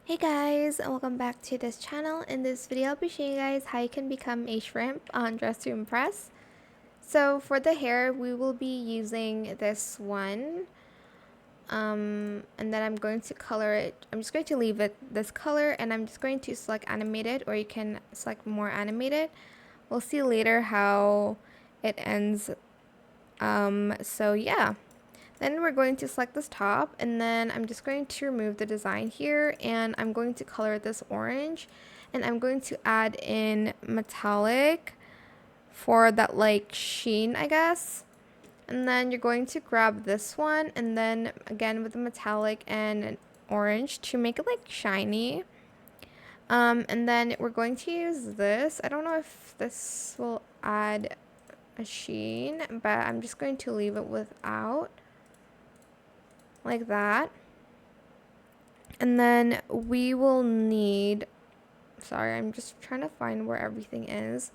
Hey guys, and welcome back to this channel. In this video, I'll be showing you guys how you can become a shrimp on Dress to Impress. So for the hair, we will be using this one. And then I'm going to color it. I'm just going to leave it this color, and I'm just going to select animated, or you can select more animated. We'll see later how it ends. So yeah. Then we're going to select this top, and then I'm just going to remove the design here, and I'm going to color this orange, and I'm going to add in metallic for that like sheen, I guess. And then you're going to grab this one, and then again with the metallic and an orange to make it like shiny. And then we're going to use this. I don't know if this will add a sheen, but I'm just going to leave it without. Like that. And then we will need, sorry, I'm just trying to find where everything is,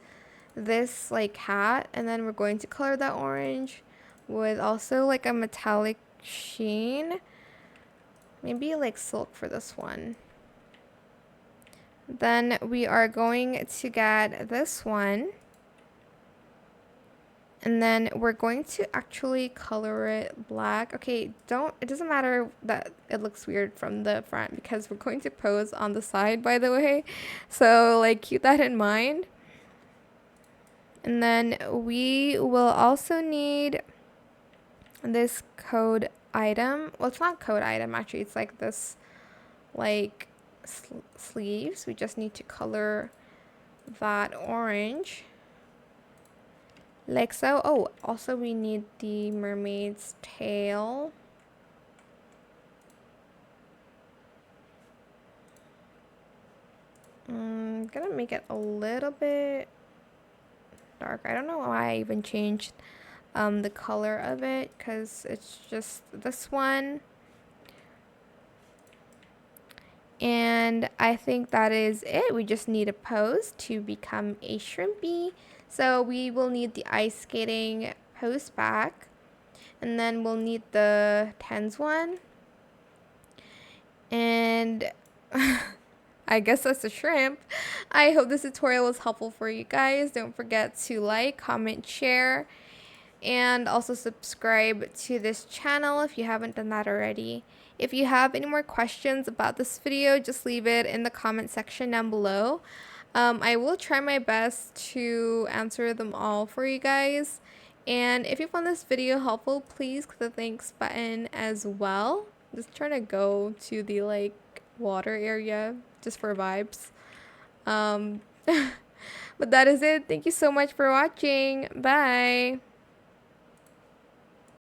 this like hat, and then we're going to color that orange with also like a metallic sheen, maybe like silk for this one. Then we are going to get this one, and then we're going to actually color it black. Okay, it doesn't matter that it looks weird from the front because we're going to pose on the side, by the way. So like keep that in mind. And then we will also need this code item. Well, it's not code item actually. It's like this like sleeves. We just need to color that orange. Like so. Oh, also we need the mermaid's tail. I'm gonna make it a little bit dark. I don't know why I even changed the color of it, because it's just this one. And I think that is it. We just need a pose to become a shrimpy. So we will need the ice skating pose back. And then we'll need the tens one. And I guess that's a shrimp. I hope this tutorial was helpful for you guys. Don't forget to like, comment, share, and also subscribe to this channel if you haven't done that already. If you have any more questions about this video, just leave it in the comment section down below. I will try my best to answer them all for you guys. And if you found this video helpful, please click the thanks button as well. Just trying to go to the like water area just for vibes. But that is it. Thank you so much for watching. Bye.